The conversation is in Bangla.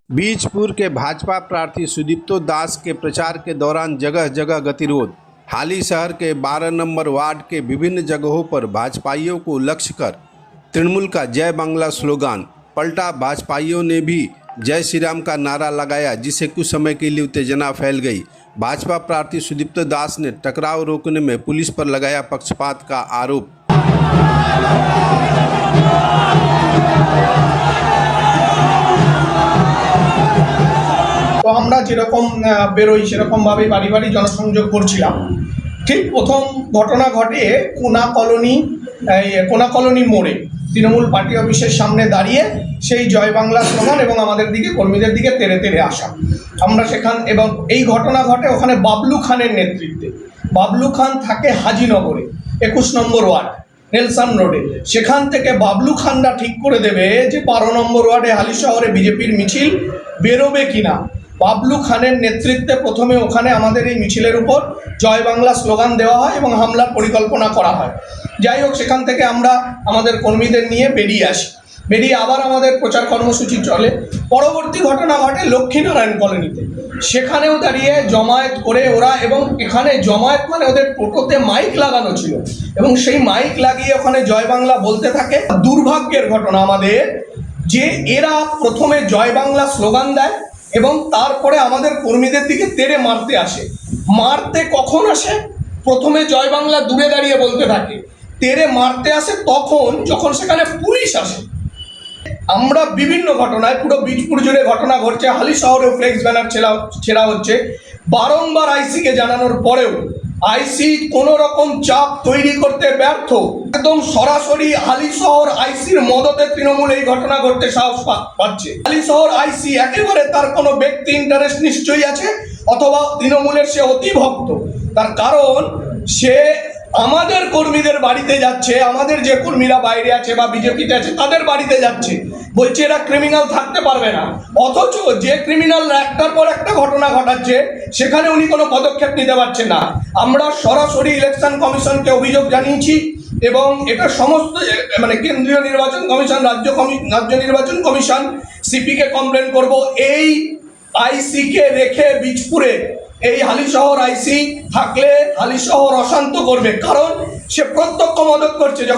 बीजपुर के भाजपा प्रार्थी सुदीप्तो दास के प्रचार के दौरान जगह जगह गतिरोध। हाली शहर के 12 नंबर वार्ड के विभिन्न जगहों पर भाजपाइयों को लक्ष्य कर तृणमूल का जय बांग्ला स्लोगान पलटा। भाजपाइयों ने भी जय श्री राम का नारा लगाया, जिससे कुछ समय के लिए उत्तेजना फैल गई। भाजपा प्रार्थी सुदीप्तो दास ने टकराव रोकने में पुलिस पर लगाया पक्षपात का आरोप। তো আমরা যেরকম বেরোই সেরকম ভাবে বাড়ি বাড়ি জনসংযোগ করছিলাম। ঠিক প্রথম ঘটনা ঘটে কোনা কলোনি মোড়ে তৃণমূল পার্টি অফিসের সামনে দাঁড়িয়ে সেই জয় বাংলা স্লোগান এবং আমাদের দিকে কর্মীদের দিকে তেড়ে তেড়ে আসা। আমরা এবং এই ঘটনা ঘটে ওখানে বাবলু খানের নেতৃত্বে। বাবলু খান থাকে হাজিনগরে 21 নম্বর ওয়ার্ড নেলসন রোডে। সেখান থেকে বাবলু খানরা ঠিক করে দেবে যে 12 নম্বর ওয়ার্ডে হালি শহরে বিজেপির মিছিল বেরোবে কিনা। বাবলু খানের নেতৃত্বে প্রথমে ওখানে আমাদের এই মিছিলের উপর জয় বাংলা স্লোগান দেওয়া হয় এবং হামলার পরিকল্পনা করা হয়। যাই হোক, সেখান থেকে আমরা আমাদের কর্মীদের নিয়ে বেরিয়ে আবার আমাদের প্রচার কর্মসূচি চলে। পরবর্তী ঘটনা ঘটে লক্ষ্মীনারায়ণ কলোনিতে। সেখানেও দাঁড়িয়ে জমায়েত করে ওরা, এবং এখানে জমায়েত মানে ওদের টোটোতে মাইক লাগানো ছিল এবং সেই মাইক লাগিয়ে ওখানে জয় বাংলা বলতে থাকে। দুর্ভাগ্যের ঘটনা আমাদের যে এরা প্রথমে জয় বাংলা স্লোগান দেয় এবং তারপরে আমাদের কর্মীদের দিকে তেড়ে মারতে কখন আসে? প্রথমে জয় বাংলা দূরে দাঁড়িয়ে বলতে থাকে, তেড়ে মারতে আসে তখন যখন সেখানে পুলিশ আসে। আমরা বিভিন্ন ঘটনায়, পুরো বীজপুর জুড়ে ঘটনা ঘটছে। হালি শহরেও ফ্লেক্স ব্যানার ছেঁড়া হচ্ছে। বারংবার আইসিকে জানানোর পরেও আইসি কোনো রকম চাপ তৈরি করতে ব্যর্থ। একদম সরাসরি হালি শহর আইসির মদতে তৃণমূল এই ঘটনা ঘটতে সাহস পাচ্ছে। হালি শহর আইসি একেবারে তার কোনো ব্যক্তি ইন্টারেস্ট নিশ্চয়ই আছে, অথবা তৃণমূলের সে অতি ভক্ত। তার কারণ সে আমাদের কর্মীদের বাড়িতে যাচ্ছে, আমাদের যে কর্মীরা বাইরে আছে বা বিজেপিতে আছে তাদের বাড়িতে যাচ্ছে, বলছে এরা ক্রিমিনাল থাকতে পারবে না। অথচ যে ক্রিমিনালরা একটার পর একটা ঘটনা ঘটাচ্ছে সেখানে উনি কোনো পদক্ষেপ নিতে পারছেন না। আমরা সরাসরি ইলেকশন কমিশনকে অভিযোগ জানিয়েছি এবং এটা সমস্ত কেন্দ্রীয় নির্বাচন কমিশন, রাজ্য নির্বাচন কমিশন, সিপিকে কমপ্লেন করব। এই আইসিকে রেখে বীজপুরে এই হালি শহর আইসি থাকলে হালি শহর অশান্ত করবে, কারণ সে প্রত্যক্ষ মদত করছে।